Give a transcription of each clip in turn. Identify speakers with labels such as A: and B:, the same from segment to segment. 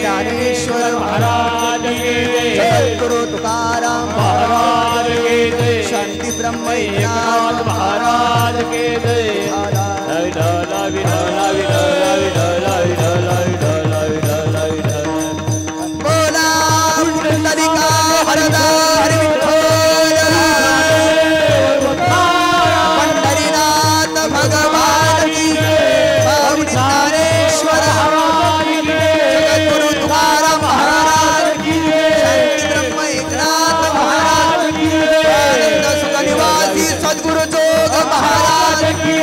A: ज्ञानेश्वर महाराज की सद्गुरु तुकाराम महाराज की शांति ब्रह्म महाराज की बोला पुंडलिका हरदार पंढरीनाथ भगवान की ज्ञानेश्वर जगद्गुरु तुकाराम महाराज की शांति ब्रह्म एकनाथ महाराज की आनंद सुख निवासी सद्गुरु जोग महाराज की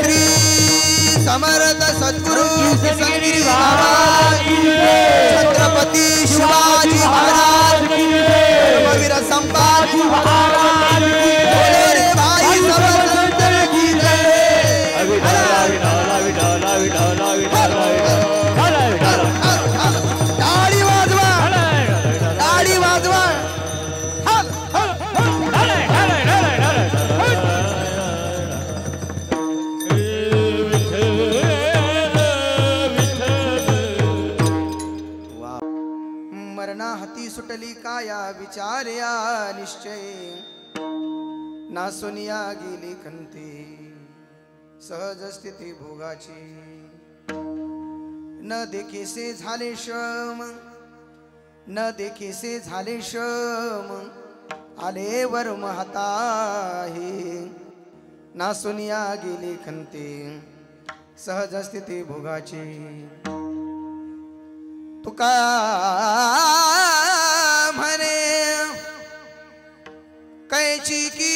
A: श्री समर्थ सद्गुरु संगिरी महाराज की छत्रपति शिवाजी महाराज की धर्मवीर संभाजी महाराज की बोले रे भाई सब संतन की जय ताड़ी वाजवा ताड़ी वाजवा मरणा हाती सुटली काया विचार्या निश्चय ना सोनिया गेली खंती सहज स्थिती भोगाची न देखेसे झाले श्रम न देखेसे झाले श्रम आले वर्म हाताही ना सोनिया गेली खंती सहज स्थिती भोगाची तुका म्हणे कैची की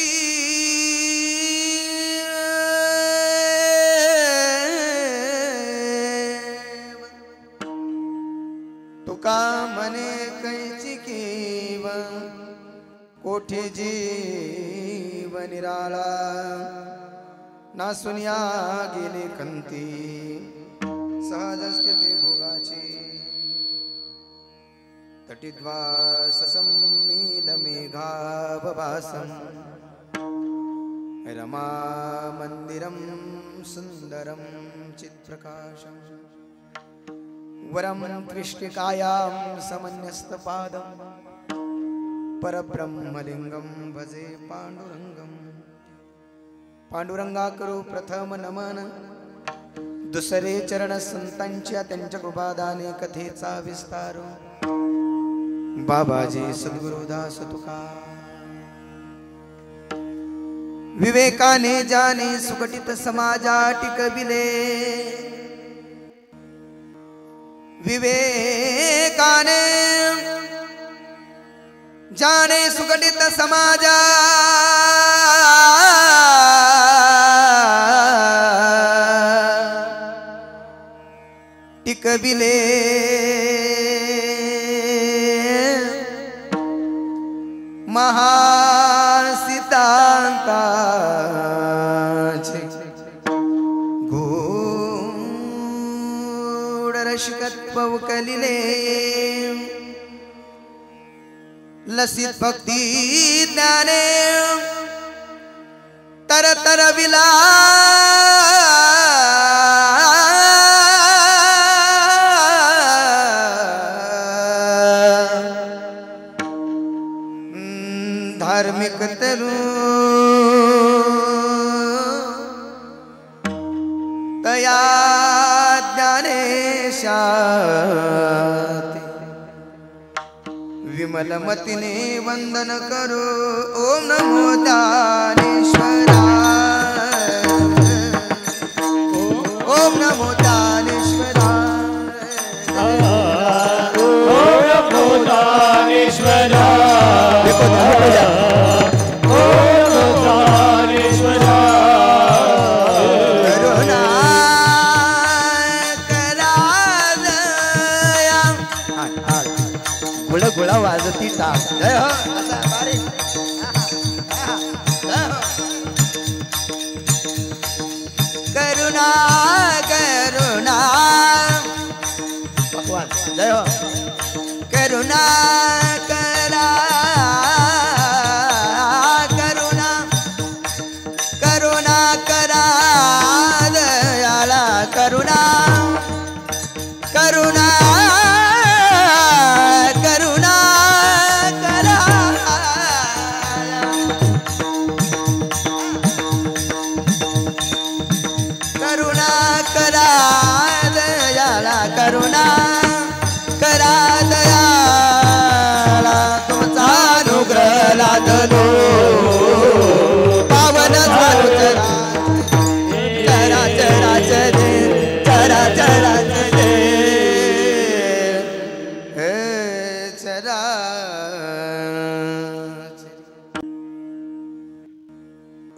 A: तुका म्हणे कैची कीव कोठे जीव निराळा ना सुनिया गेले कंती सहज स्थिती भोगाची तटिद्वाससं नीलमेघावभासं रमा मंदिरं सुंदरं चित्प्रकाशं वरं कृष्णकायां समन्यस्तपादं परब्रह्मलिंगं भजे पांडुरंगं पांडुरंगा करू प्रथम नमन दुसरे चरण संतांच्या त्यांच्या कृपादाने कथेचा विस्तार बाबाजी सद्गुरुदास तुका विवेकाने जाने सुकटित समाजा टिकविले विवेकाने जाने सुकटित समाजा टिकविले महासिद्धांताचे गूढ रसिकत्व कलिले लसित भक्ती ज्ञाने तर तर विला धार्मिक तरु तया ज्ञानेशाते विमल मतिने वंदन करो ओम नमो दानेश्वराय ओम नमो दानेश्वराय ओम नमो दानेश्वराय गुळा वाजती टाक जय हो असा बारीक करुणा करुणा भगवान जय हो करुणा करा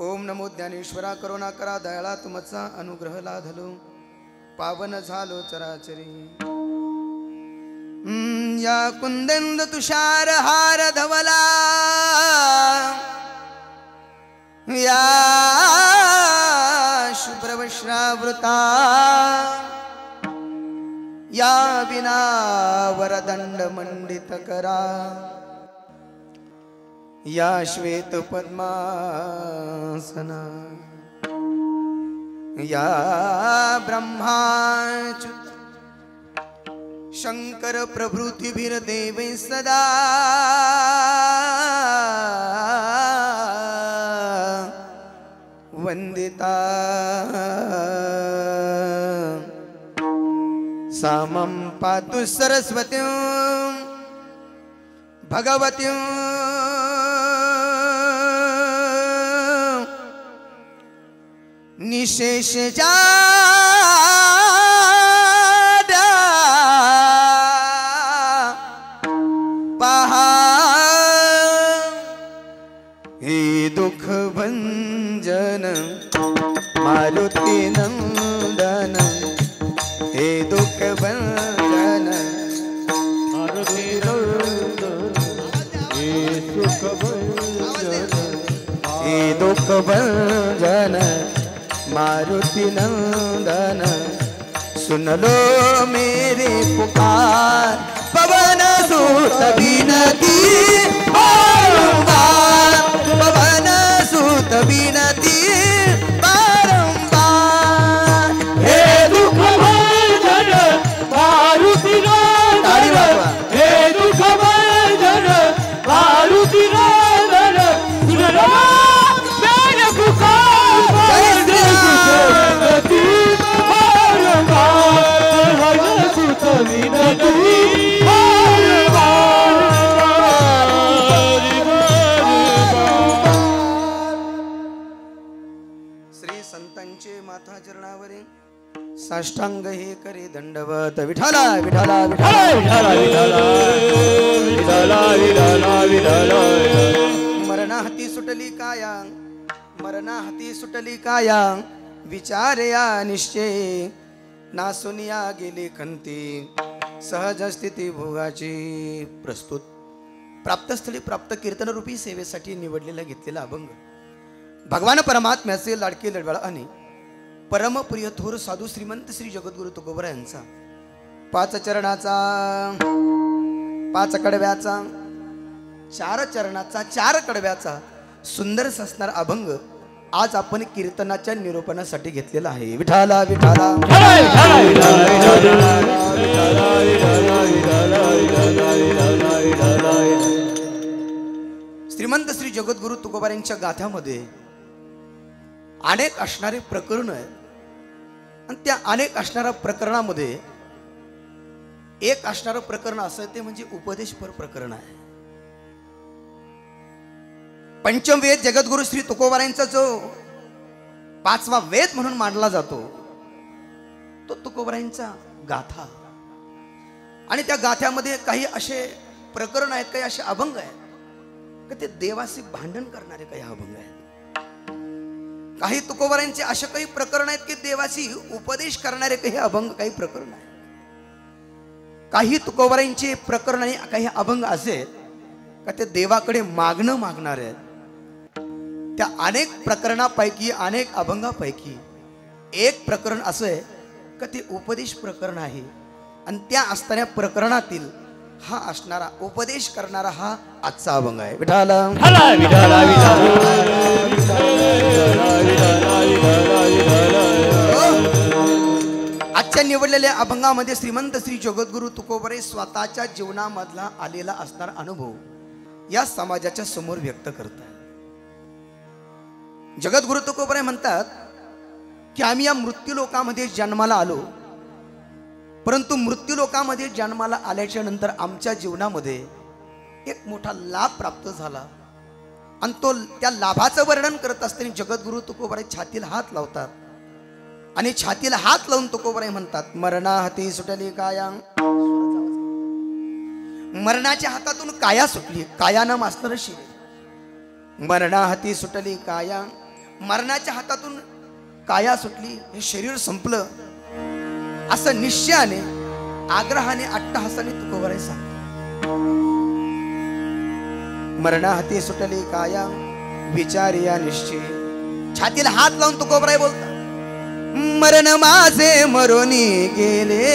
A: ओम नमो ज्ञानेश्वरा करुणा करा दयाळा तुमचा अनुग्रह लाधलो पावन झालो चराचरी या कुंदन तुषार हार धवला या शुभ्रवश्रावृता या विना वरदंड मंडित करा या श्वेत पद्मासना या ब्रह्माच्युत शंकर प्रभृतिभिर्देवै सदा वंदिता सामं पातु सरस्वतीं भगवतीं निशेषजा पहा हे दुख भंजन मारुती नंदन हे दुख भंजन मारुती नंदन हे सुख भंजन हे दुख भंजन मारुति नंदन सुन लो मेरे पुकार पवन सूत विनती बारंबार पवन सूत विनती बारंबार
B: हे दुख भंजन मारुति नंदन हे दुख भंजन मारुति नंदन सुन लो मेरे पुकार
A: श्री संतांचे माथा चरणावरे साष्टांग हे करे दंडवत विठाला विठाला विठाला मरणा हाती सुटली काया मरणा हाती सुटली काया विचारया निश्चय नासुनिया गेली खंती सहज स्थिती भोगाची प्रस्तुत प्राप्तस्थळी प्राप्त कीर्तन रूपी सेवेसाठी निवडलेला घेतलेला अभंग भगवान परमात्म्याचे लाडके लडवाळ आणि परमप्रिय थोर साधू श्रीमंत श्री जगद्गुरु तुकोबरा यांचा 5 चरणाचा 5 कडव्याचा 4 चरणाचा 4 कडव्याचा सुंदर ससणार अभंग आज आपण कीर्तनाच्या निरूपणासाठी घेतलेला आहे विठाला विठाला श्रीमंत श्री जगद्गुरु तुकोबारांच्या गाथ्यामध्ये अनेक असणारे प्रकरण आहेत आणि त्या अनेक असणाऱ्या प्रकरणामध्ये एक असणारं प्रकरण असं ते म्हणजे उपदेशपर प्रकरण आहे पंचम वेद जगद्गुरु श्री तुकोबारांचा जो 5वा वेद म्हणून मानला जातो तो तुकोबारांचा गाथा आणि त्या गाथ्यामध्ये काही असे प्रकरण आहेत काही असे अभंग आहेत की ते देवाशी भांडण करणारे काही अभंग आहेत काही तुकोबारांचे असे काही प्रकरण आहेत की देवाशी उपदेश करणारे काही अभंग काही प्रकरण आहेत काही तुकोबारांचे प्रकरण आणि काही अभंग असे का ते देवाकडे मागणं मागणारे आहेत त्या अनेक प्रकरणापैकी अनेक अभंगापैकी एक प्रकरण असं आहे का ते उपदेश प्रकरण आहे आणि त्या असणाऱ्या प्रकरणातील हा असणारा उपदेश करणारा हा आजचा अभंग आहे विठाला आजच्या निवडलेल्या अभंगामध्ये श्रीमंत श्री जगद्गुरु तुकोबरे स्वतःच्या जीवनामधला आलेला असणारा अनुभव या समाजाच्या समोर व्यक्त करतात जगद्गुरु तुकोबरे म्हणतात की आम्ही या मृत्यू लोकामध्ये जन्माला आलो परंतु मृत्यू लोकामध्ये जन्माला आल्याच्या नंतर आमच्या जीवनामध्ये एक मोठा लाभ प्राप्त झाला आणि तो त्या लाभाचं वर्णन करत असताना जगद्गुरु तुकोबरे छातीला हात लावतात आणि छातीला हात लावून तुकोबरे म्हणतात मरणा हाती सुटली काया मरणाच्या हातातून काया सुटली, कायानं मास्तर शिरे. मरणा हाती सुटली काया, मरणाच्या हातातून काया सुटली, हे शरीर संपलं असं निश्चयाने, आग्रहाने, अट्टहासाने तुकोबराय सांगतो. मरणा हाती सुटली काया, विचारिया निश्चय. छातीला हात लावून तुकोबराय बोलता, मरण माझे मरोनी गेले,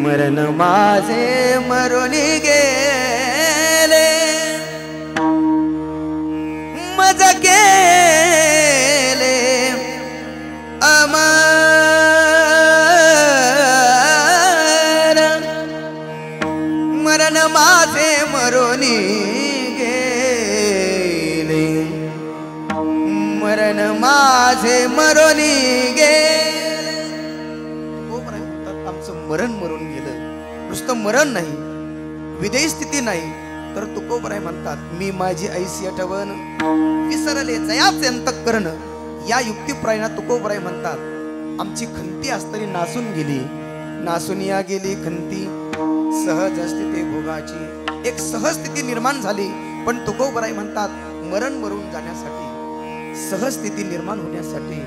A: मरण माझे मरोनी गेले, मज केले अमर, मरण माझे मरोनी गेले, मरण माझे मरोनी गेले. आमचं मरण मरून गेलं. नुसतं मरण नाही, विदेही स्थिती नाही, तर तुकोबराय म्हणतात, मी माझी ऐसी आठवण विसरले जयाचे अंतःकरण. या युक्तिप्रायना तुकोबराय म्हणतात, आमची खंती असताना नासून गेली, नासून या गेली खंती, सहज स्थिती भोगाची. एक सहज स्थिती निर्माण झाली, पण तुकोबराय म्हणतात, मरण मरून जाण्यासाठी, सहज स्थिती निर्माण होण्यासाठी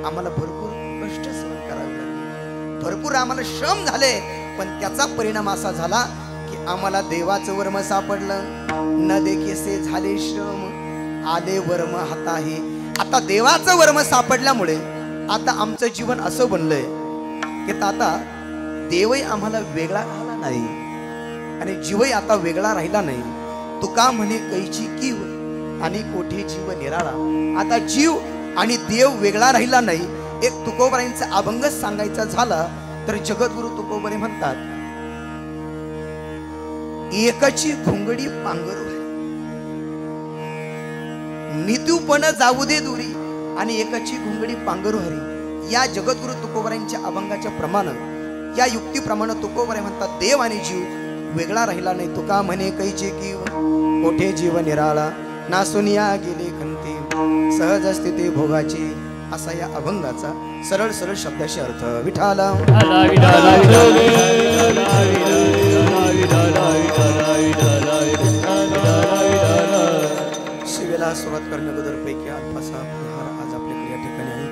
A: आम्हाला भरपूर कष्ट सहन करावे लागले, भरपूर आम्हाला श्रम झाले. पण त्याचा परिणाम असा झाला की आम्हाला देवाचं वर्म सापडलं, न देखीसे झाले श्रम, आले वर्म हाताही. आता देवाचं वर्म सापडल्यामुळे आता आमचं जीवन असं बनलंय की आता देवही आम्हाला वेगळा राहिला नाही आणि जीवही आता वेगळा राहिला नाही. तुका म्हणे कैची कीव आणि कोठे जीव निराळा. आता जीव आणि देव वेगळा राहिला नाही. एक तुकोबरायांचा अभंग सांगायचा झाला तर जगद्गुरु तुकोबरे म्हणतात, एकाची घोंगडी पांघरू आहे, नितूपण जाऊ दे दुरी, आणि एकाची घोंगडी पांघरू हरी. या जगद्गुरु तुकोबरायांच्या अभंगाच्या प्रमाणे, या युक्तीप्रमाणे तुकोबरे म्हणतात, देव आणि जीव वेगळा राहिला नाही. तुका म्हणे कैचे कीव कोठे जीव निराळा, नासुनिया गेली खंती, सहज स्थिती भोगाची. असा या अभंगाचा सरळ सरळ शब्दाशी अर्थ. विठाला शिवेला सुरुवात करण्याबद्दलपैकी अल्फासा आज आपल्याकडे या ठिकाणी आहे.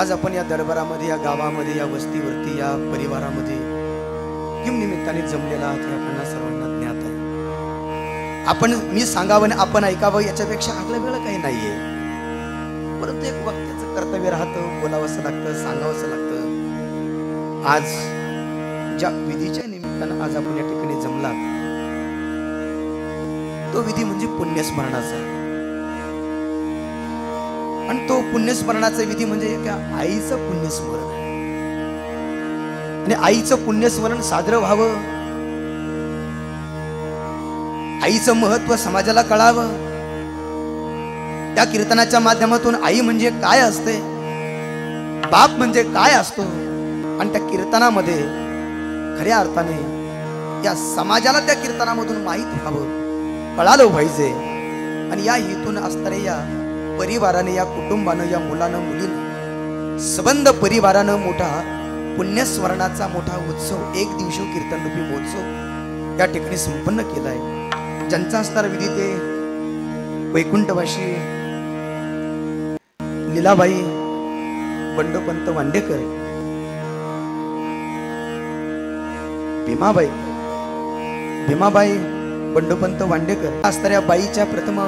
A: आज आपण या दरबारामध्ये, या गावामध्ये, या वस्तीवरती, या परिवारामध्ये किम निमित्ताने जमलेला आहात हे आपल्याला सर्वांना ज्ञात आहे. आपण, मी सांगावं आणि आपण ऐकावं याच्यापेक्षा आगळं वेगळं काही नाहीये. परंतु एक वक्त्याचं कर्तव्य राहतं, बोलावंसं लागतं, सांगावंसं लागतं. आज ज्या विधीच्या निमित्तानं आज आपण या ठिकाणी जमलात, तो विधी म्हणजे पुण्यस्मरणाचा. आणि तो पुण्यस्मरणाचा विधी म्हणजे एका आईचं पुण्यस्मरण आहे. आणि आईचं पुण्यस्मरण साजरं व्हावं, आईचं महत्व समाजाला कळावं. त्या कीर्तनाच्या माध्यमातून आई म्हणजे काय असते, बाप म्हणजे काय असतो, आणि त्या कीर्तनामध्ये खऱ्या अर्थाने या समाजाला त्या कीर्तनामधून माहीत व्हावं, कळालं पाहिजे. आणि या हेतून असणाऱ्या या परिवाराने, या कुटुंबानं, या मुलानं, मुलीनं, सबंध परिवारानं मोठा पुण्यस्मरणाचा मोठा उत्सव, एक दिवशी कीर्तनरूपी महोत्सव या ठिकाणी संपन्न केलाय. ज्यांचा असणारा विधी ते वैकुंठवाशी लीलाबाई बंडोपंत वांडेकर, भीमाबाई बंडोपंत वांडेकर असणाऱ्या बाईच्या प्रथम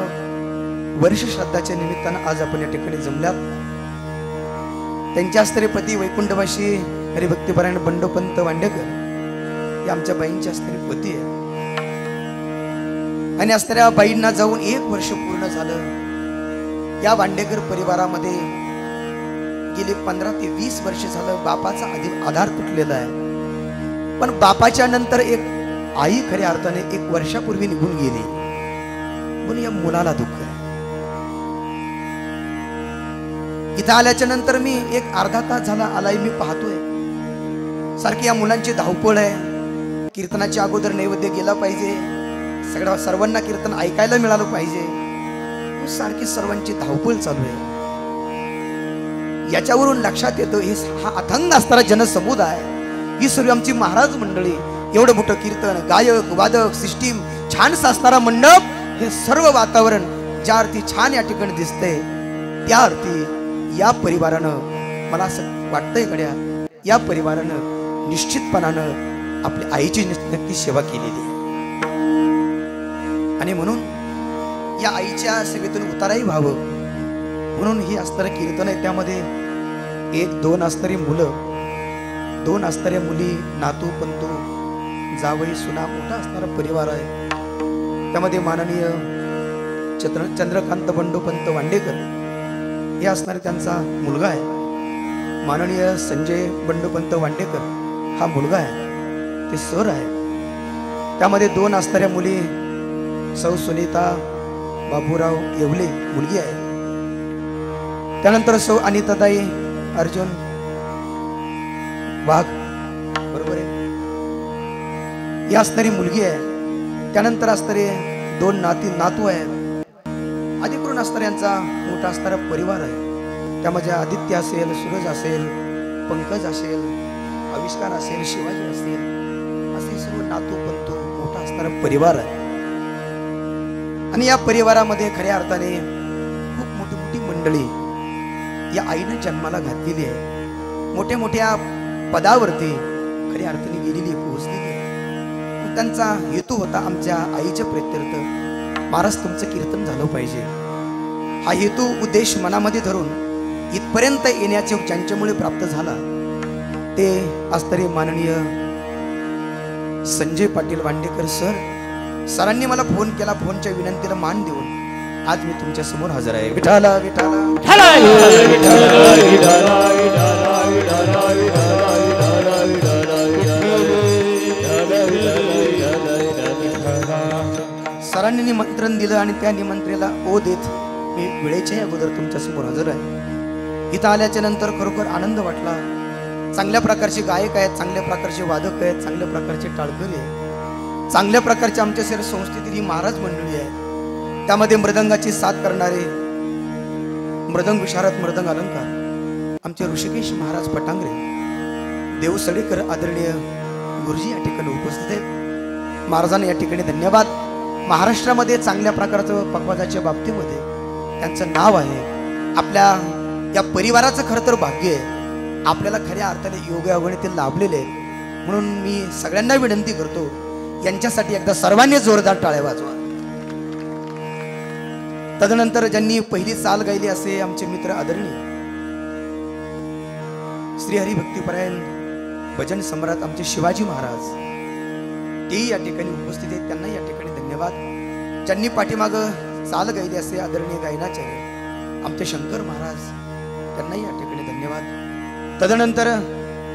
A: वर्ष श्राद्धाच्या निमित्तानं आज आपण या ठिकाणी जमल्यात. त्यांच्या असणारे पती वैकुंठवाशी हरिभक्तीपरायण बंडोपंत वांडेकर हे आमच्या बाईंच्या असणारे पती आहे. आणि असणाऱ्या बाईंना जाऊन 1 वर्ष पूर्ण झालं. या वांडेकर परिवारामध्ये गेली 15 ते 20 वर्ष झालं बापाचा आधार तुटलेला आहे. पण बापाच्या नंतर एक आई खऱ्या अर्थाने 1 वर्षापूर्वी निघून गेली, म्हणून या मुलाला दुःख आहे. इथं आल्याच्या नंतर मी एक अर्धा तास झाला आलाय, मी पाहतोय सारखी या मुलांची धावपळ आहे. कीर्तनाच्या अगोदर नैवेद्य गेला पाहिजे, सर्वांना कीर्तन ऐकायला मिळालं पाहिजे, सारखी सर्वांची धावपळ चालू आहे. याच्यावरून लक्षात येतं हे हा अथंग असणारा जनसमुदाय, ही सर्व आमची महाराज मंडळी, एवढं मोठं कीर्तन, गायक, वादक, सिस्टीम, छानसा असणारा मंडप, हे सर्व वातावरण ज्या अर्थी छान या ठिकाणी दिसतंय, त्या अर्थी या परिवारानं, मला असं वाटतंय गड्या, या परिवारानं निश्चितपणानं आपल्या आईची नक्की सेवा केलेली आहे. आणि म्हणून या आईच्या सेवेतून उताराही व्हावं म्हणून ही असणारं कीर्तन आहे. त्यामध्ये 1-2 असणारी मुलं, 2 असणाऱ्या मुली, नातू पंतू, जावई सुना, मोठा असणारा परिवार आहे. त्यामध्ये माननीय चंद्रकांत बंडोपंत वांडेकर हे असणारे त्यांचा मुलगा आहे. माननीय संजय बंडोपंत वांडेकर हा मुलगा आहे, ते सर आहे. त्यामध्ये 2 असणाऱ्या मुली, सौ सुनीता बाबूराव येवले मुलगी आहे. त्यानंतर सौ अनिताताई अर्जुन वाघ, बरोबर आहे, ही असणारी मुलगी आहे. त्यानंतर असणारे 2 नातू आहेत. अधिकृत असणारे यांचा मोठा असणारा परिवार आहे. त्यामध्ये आदित्य असेल, सूरज असेल, पंकज असेल, आविष्कार असेल, शिवाजी असेल, असे सर्व नातू पंतू मोठा असणारा परिवार आहे. आणि या परिवारामध्ये खऱ्या अर्थाने खूप मोठी मोठी मंडळी या आईनं जन्माला घातलेली आहे. मोठ्या मोठ्या पदावरती खऱ्या अर्थाने गेलेली, पोहोचलेली आहे. त्यांचा हेतू होता आमच्या आईच्या प्रित्यर्थ महाराज तुमचं कीर्तन झालं पाहिजे. हा हेतू उद्देश मनामध्ये धरून इथपर्यंत येण्याचे ज्यांच्यामुळे प्राप्त झाला ते असणारे माननीय संजय पाटील वांडेकर सरांनी मला फोन केला. फोनच्या विनंतीला मान देऊन आज मी तुमच्या समोर हजर आहे. विठाला विठाला सरांनी निमंत्रण दिलं आणि त्या निमंत्रेला ओ देत मी वेळेच्या अगोदर तुमच्या समोर हजर आहे. इथं आल्याच्या नंतर खरोखर आनंद वाटला. चांगल्या प्रकारचे गायक आहेत, चांगल्या प्रकारचे वादक आहेत, चांगल्या प्रकारचे टाळकरी आहेत, चांगल्या प्रकारचे आमच्या शहर संस्थेतील ही महाराज मंडळी आहे. त्यामध्ये मृदंगाची साथ करणारे मृदंग विशारद मृदंग अलंकार आमचे ऋषिकेश महाराज पटांगरे, देवसडेकर आदरणीय गुरुजी या ठिकाणी उपस्थित आहेत. महाराजांना या ठिकाणी धन्यवाद. महाराष्ट्रामध्ये चांगल्या प्रकारचं पक्वादाच्या बाबतीमध्ये त्यांचं नाव आहे. आपल्या या परिवाराचं खरं तर भाग्य आहे. आपल्याला खऱ्या अर्थाने योगायोगाने ते लाभलेले आहेत. म्हणून मी सगळ्यांना विनंती करतो यांच्यासाठी एकदा सर्वांनी जोरदार टाळ्या वाजवा. तदनंतर ज्यांनी पहिली चाल गायली असे आमचे मित्र आदरणीय श्री हरिभक्तीपरायण भजन सम्राट आमचे शिवाजी महाराज तेही या ठिकाणी उपस्थित आहेत. त्यांना या ठिकाणी धन्यवाद. ज्यांनी पाठीमाग चाल गायली असे आदरणीय गायनाचार्य आमचे शंकर महाराज त्यांनाही या ठिकाणी धन्यवाद. तदनंतर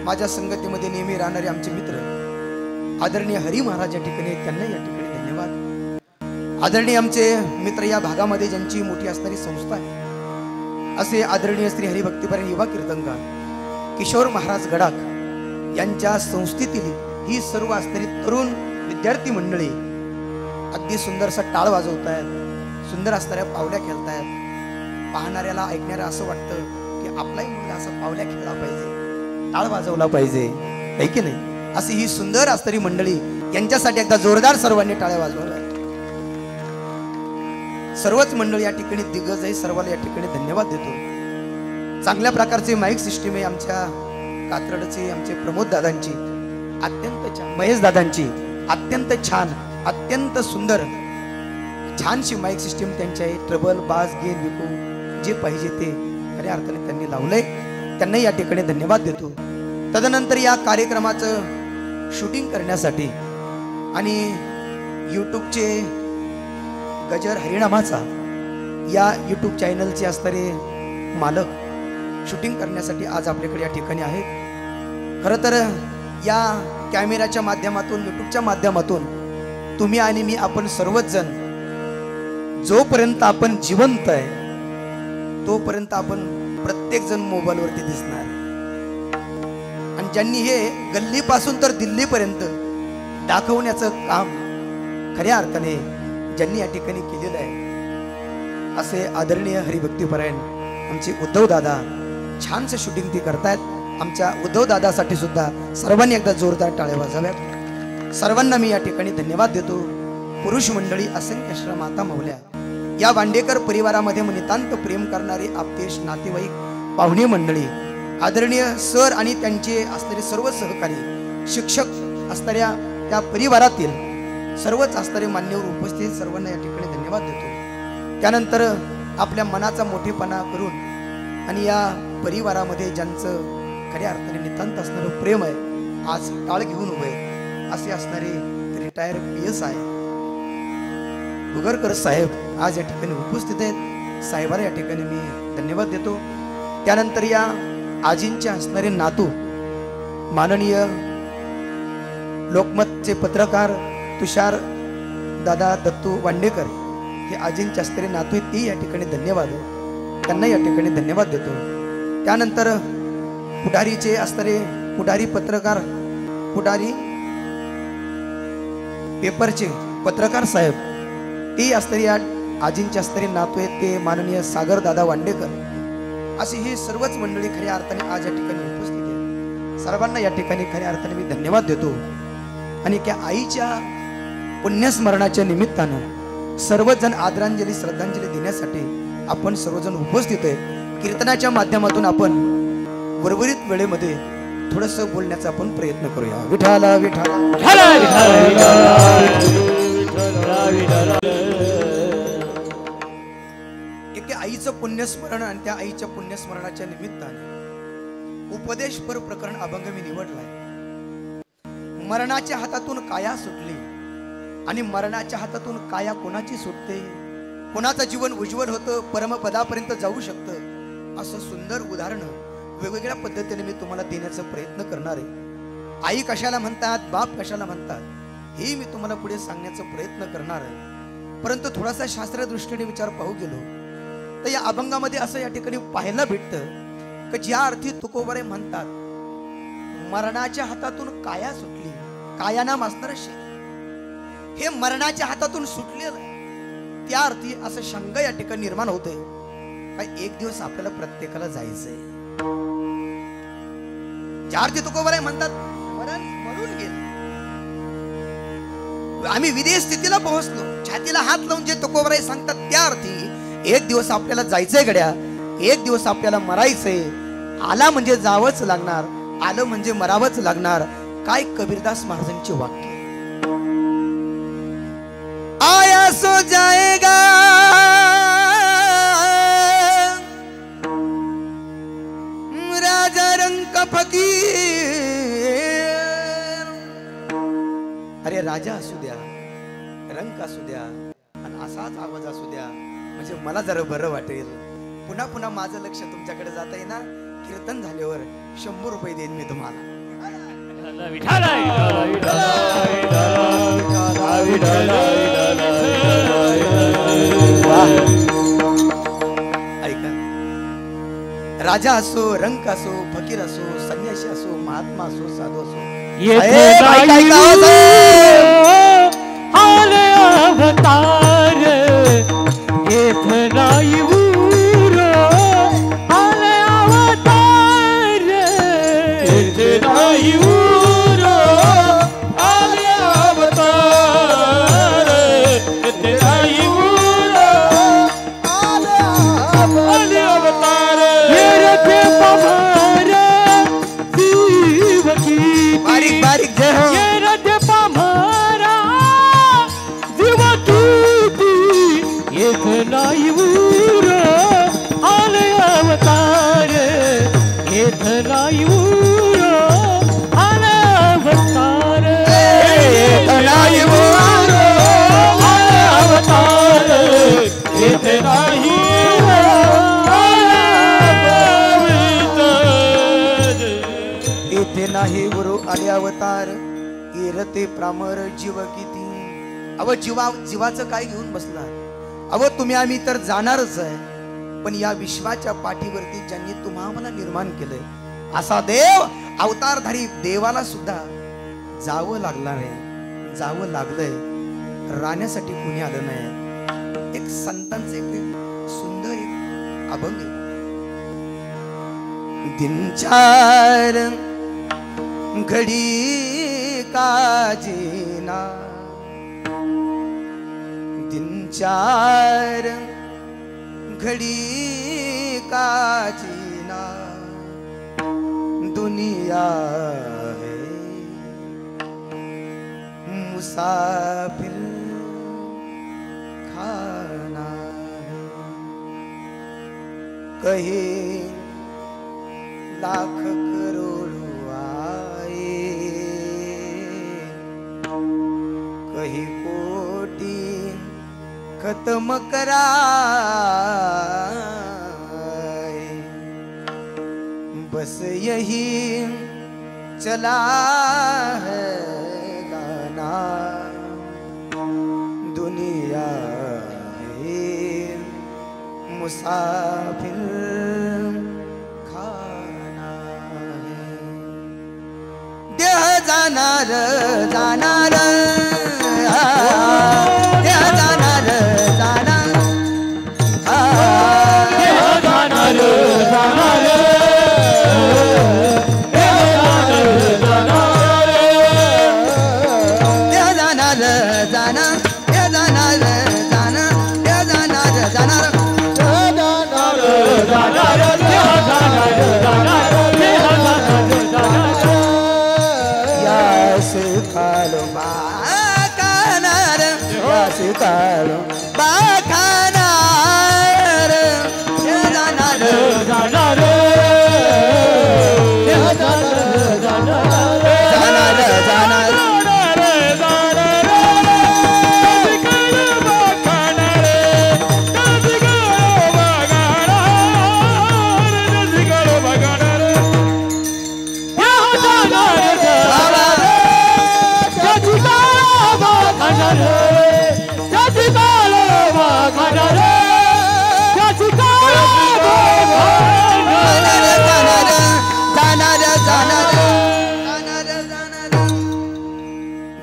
A: माझ्या संगतीमध्ये नेहमी राहणारे आमचे मित्र आदरणीय हरी महाराज या ठिकाणी त्यांनाही या ठिकाणी धन्यवाद. आदरणीय आमचे मित्र या भागामध्ये ज्यांची मोठी असणारी संस्था आहे असे आदरणीय श्री हरिभक्तीपरायण युवा कीर्तनकार किशोर महाराज गडाख यांच्या संस्थेतील ही सर्व असणारी तरुण विद्यार्थी मंडळी अगदी सुंदरसा टाळ वाजवत आहेत, सुंदर असणाऱ्या पावल्या खेळतायत. पाहणाऱ्याला ऐकणाऱ्या असं वाटतं की आपलाही मुलगा असा पावल्या खेळला पाहिजे, टाळ वाजवला पाहिजे, आहे की नाही. अशी ही सुंदर असणारी मंडळी यांच्यासाठी एकदा जोरदार सर्वांनी टाळ्या वाजवल्या. सर्वच मंडळी या ठिकाणी दिग्गज आहे, सर्वांना या ठिकाणी धन्यवाद देतो. चांगल्या प्रकारचे माईक सिस्टीम आहे आमच्या कात्रडचे आमचे प्रमोद दादांची, अत्यंत छान, महेश दादांची अत्यंत छान, अत्यंत सुंदर छानशी माईक सिस्टीम त्यांची आहे. ट्रबल, बास, गेन, विकू जे पाहिजे ते खऱ्या अर्थाने त्यांनी लावलंय. त्यांनाही या ठिकाणी धन्यवाद देतो. तदनंतर या कार्यक्रमाचं शूटिंग करण्यासाठी आणि यूट्यूबचे गजर हरिनामाचा या यूट्यूब चॅनलचे असणारे मालक शूटिंग करण्यासाठी आज आपल्याकडे या ठिकाणी आहेत. खरं तर या कॅमेऱ्याच्या माध्यमातून यूट्यूबच्या माध्यमातून तुम्ही आणि मी आपण सर्वच जण जोपर्यंत आपण जिवंत आहे तोपर्यंत आपण प्रत्येक जण मोबाईलवरती दिसणार. आणि ज्यांनी हे गल्लीपासून तर दिल्लीपर्यंत दाखवण्याचं काम खऱ्या अर्थाने ज्यांनी या ठिकाणी केलेलं आहे असे आदरणीय हरिभक्तीपरायण आमचे उद्धव दादा, छानसे शूटिंग ती करतायत. आमच्या उद्धव दादासाठी सुद्धा सर्वांनी एकदा जोरदार टाळ्या वाजवाव्यात. सर्वांना मी या ठिकाणी धन्यवाद देतो. पुरुष मंडळी, असंख्य श्रम माता मौल्या, या वांडेकर परिवारामध्ये नितांत प्रेम करणारे आपतेश नातेवाईक, पाहुणे मंडळी, आदरणीय सर आणि त्यांचे असणारे सर्व सहकारी, शिक्षक असणाऱ्या त्या परिवारातील सर्वच असणारे मान्यवर उपस्थित सर्वांना या ठिकाणी धन्यवाद देतो. त्यानंतर आपल्या मनाचा मोठेपणा करून आणि या परिवारामध्ये ज्यांचं खऱ्या अर्थाने नितांत असणारं प्रेम आहे, आज टाळ घेऊन उभे असे असणारे रिटायर PSI गुगरकर साहेब आज या ठिकाणी उपस्थित आहेत. साहेबाला या ठिकाणी मी धन्यवाद देतो. त्यानंतर या आजींचे असणारे नातू माननीय लोकमतचे पत्रकार तुषार दादा दत्तू वांडेकर हे आजींचे असणारे नातू आहेत, ते या ठिकाणी धन्यवाद, त्यांना या ठिकाणी धन्यवाद देतो. त्यानंतर पुढारीचे असणारे पुढारी पत्रकार, पुढारी पेपरचे पत्रकार साहेब, ते असणारे या आजींचे असणारे नातू आहेत, ते माननीय सागर दादा वांडेकर, असे हे सर्वच मंडळी खऱ्या अर्थाने आज या ठिकाणी उपस्थित आहेत. सर्वांना या ठिकाणी खऱ्या अर्थाने मी धन्यवाद देतो. आणि त्या आईच्या पुण्यस्मरणाच्या निमित्तानं सर्वजण आदरांजली श्रद्धांजली देण्यासाठी आपण सर्वजण उपस्थित आहे. कीर्तनाच्या माध्यमातून आपण उर्वरित वेळेमध्ये थोडंसं बोलण्याचा आपण प्रयत्न करूया. विठाला विठाला एका आईचं पुण्यस्मरण आणि त्या आईच्या पुण्यस्मरणाच्या निमित्ताने उपदेशपर प्रकरण अभंग मी निवडलाय. मरणाच्या हातातून काया सुटली आणि मरणाच्या हातातून काया कोणाची सुटते, कोणाचं जीवन उज्ज्वल होतं, परमपदापर्यंत जाऊ शकतं, असं सुंदर उदाहरण वेगवेगळ्या पद्धतीने मी तुम्हाला देण्याचा प्रयत्न करणार आहे. आई कशाला म्हणतात, बाप कशाला म्हणतात, हे मी तुम्हाला पुढे सांगण्याचा प्रयत्न करणार आहे. परंतु थोडासा शास्त्रीय दृष्टीने विचार पाहू गेलो तर या अभंगामध्ये असं या ठिकाणी पाहायला भेटतं की ज्या अर्थी तुकोबरे म्हणतात मरणाच्या हातातून काया सुटली, काया नाम असणारं शरीर हे मरणाच्या हातातून सुटलेलं आहे, त्या अर्थी असं शंका या ठिकाणी निर्माण होते काय एक दिवस आपल्याला प्रत्येकाला जायचंय. ज्या अर्थी तुकोबरे म्हणतात मरण मरून गेले, आम्ही विदेश स्थितीला पोहोचलो, छातीला हात लावून जे तुकोबरे सांगतात त्या अर्थी एक दिवस आपल्याला जायचंय गड्या, एक दिवस आपल्याला मरायचंय. आला म्हणजे जावंच लागणार, आलं म्हणजे मरावंच लागणार. काय कबीरदास महाराजांचे वाक्य, आया सो जाएगा राजा रंग का फकीर. अरे राजा असू द्या, रंग असू द्या आणि असाच आवाज असू द्या, म्हणजे मला जरा बरं वाटेल. पुन्हा पुन्हा माझं लक्ष तुमच्याकडे जात आहे ना. कीर्तन झाल्यावर 100 रुपये देईन मी तुम्हाला. ऐका, राजा असो, रंक असो, फकीर असो, संन्यासी असो, महात्मा असो, साधू असो, नाही गुरु आले अवतार, कीरते प्रामर जीव किती. अव जीवाचं काय घेऊन बसला. अव तुम्ही आम्ही तर जाणारच आहे, पण या विश्वाच्या पाठीवरती ज्यांनी तुम्हाला निर्माण केलंय असा देव, अवतारधारी देवाला सुद्धा जावं लागणार आहे, जावं लागलंय. राहण्यासाठी कुणी आलं नाही. एक संतांचे एक सुंदर एक अभंग दिन चार घड़ी का जीना, दिन चार घड़ी का जीना, दुनिया है मुसाफिर खाना है। कहीं लाख करोड़ आए, कहीं कोटि खत्म कराए, बस यही चला है गाना, दुनिया है मुसाफिर खाना है। देह जाणार जाणार, देह जाणार जाणार,
B: देह जाणार जाणार,
A: देह जाणार जाणार, देह जाणार जाणार, देह जाणार जाणार, यास कालो बाखानार, यास कालो बाखानार, देह जाणार जाणार जाणार,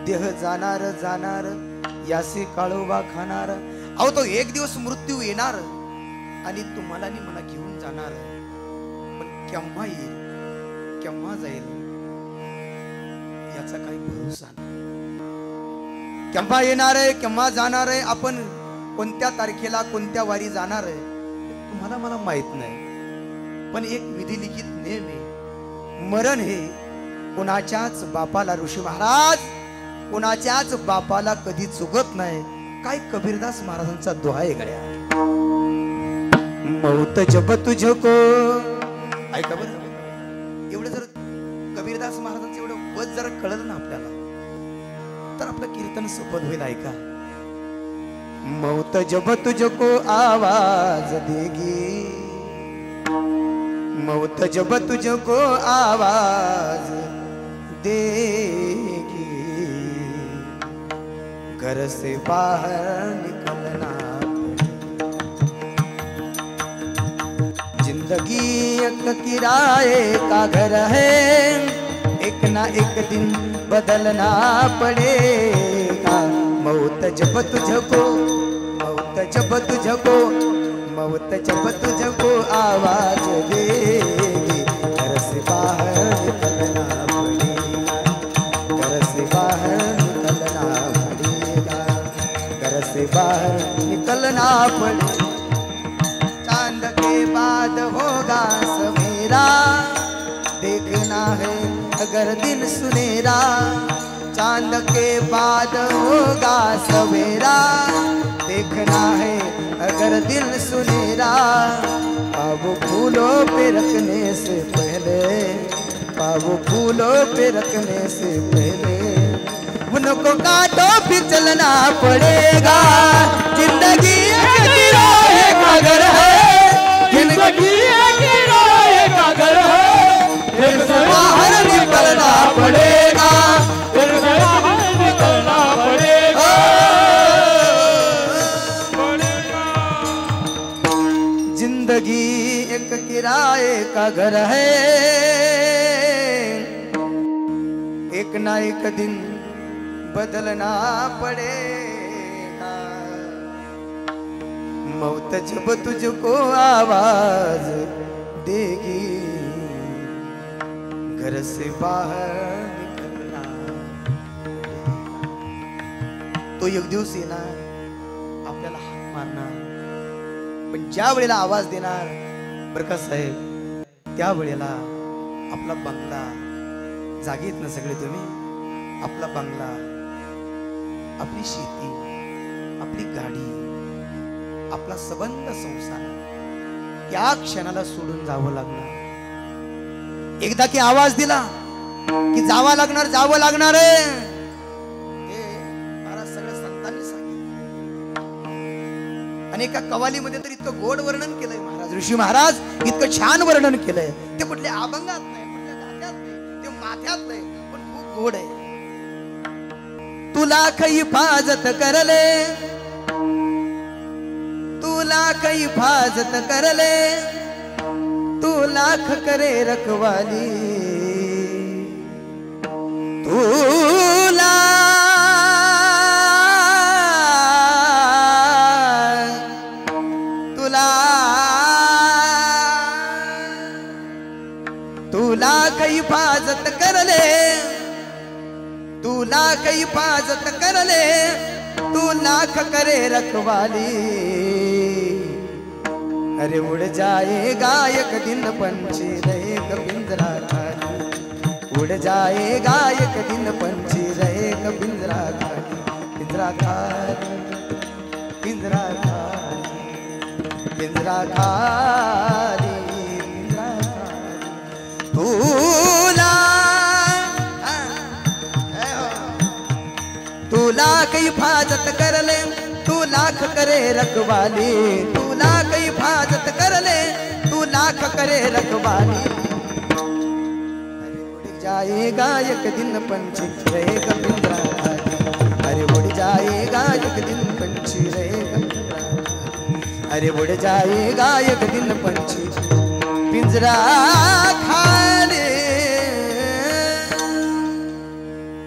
A: देह जाणार जाणार, यासी काळोबा खाणार. अहो तो एक दिवस मृत्यू येणार आणि तुम्हाला आणि मला घेऊन जाणार, पण केव्हा येईल केव्हा जाईल याचा काही भरोसा नाही. केव्हा येणार आहे केव्हा जाणार आहे, आपण कोणत्या तारखेला कोणत्या वारी जाणार आहे तुम्हाला मला माहित नाही. पण एक विधी लिखित नेम आहे, मरण हे कोणाच्याच बापाला, ऋषी महाराज कोणाच्याच बापाला कधी चुकत नाही. काय कबीरदास महाराजांचा दोहा आहे गड्या, मौत जब तुझको. ऐका बरं, एवढं जर कबीरदास महाराजांचं एवढं पद जर कळलं ना आपल्याला तर आपलं कीर्तन सोपं होईल. ऐका, मौत जब तुझको आवाज देगी, मौत जब तुझको आवाज देगी, घर से बाहर निकलना, जिंदगी एक किराए का घर है, एक ना एक दिन बदलना पड़ेगा. मौत जब तुझको, मौत जब तुझको, मौत जब तुझको आवाज देगी, घर से बाहर निकलना पड़ेगा, घर से बाहर निकलना पड़ेगा, घर से बाहर निकलना पड़ेगा. चांद के बाद होगा सवेरा, देखना है अगर दिन सुनेरा, चांद के बाद होगा सवेरा, देखना है अगर दिल सुनेरा. पावो फूलों पे रखने से पहले, पावो फूलों पे रखने से पहले, उनको काटो फिर चलना पड़ेगा. जिंदगी एक किराए का घर है, जिंदगी एक किराए का घर है, फिर से बाहर निकलना पड़ेगा,
B: फिर से बाहर निकलना पड़ेगा.
A: जिंदगी एक किराए का घर है, एक ना एक दिन बदलना पड़ेगा. मौत जब तुझको आवाज देगी, घर से बाहर निकलना, तो एक दिवस येणार आपल्याला हाक मारणार, पण ज्या वेळेला आवाज देणार बरं का साहेब, त्या वेळेला आपला बंगला, जागेत ना सगळे तुम्ही, आपला बंगला, आपली शेती, आपली गाडी, आपला संबंध संसार त्या क्षणाला सोडून जावं लागणार. एकदा की आवाज दिला की जावं लागणार, जावं लागणार आहे. महाराज सगळ्या संतांनी सांगितलं. आणि एका कवालीमध्ये तर इतकं गोड वर्णन केलंय महाराज, ऋषी महाराज इतकं छान वर्णन केलंय. ते कुठल्या अभंगात नाही, कुठल्या गात्यात नाही, ते माथ्यात नाही, पण खूप गोड आहे. तुला काही हिफाजत करले, तुला काही हिफाजत करले, तू लाख करे रखवाली, तुला तुला तुला काही हिफाजत करले, तुला काही हिफाजत करले, तू लाख करे रखवाली. अरे उड़ जाएगा एक दिन पंछी रहेगा पिंजरा खाली, उड़ जाएगा एक दिन पंछी रहेगा पिंजरा खाली, पिंजरा खाली, पिंजरा खाली, पिंजरा खाली, पिंजरा खाली. तुला तुला काही हिफाजत करले, तू लाख करे रखवाली, तुला काही हिफाजत करले, तू लाख करे रखवाली. अरे उड़ जाएगा एक दिन पंछी रहेगा पिंजरा खाली, अरे उड़ जाएगा एक दिन पंछी रहेगा पिंजरा खाली, अरे उड़ जाएगा एक दिन पंछी पिंजरा खाली.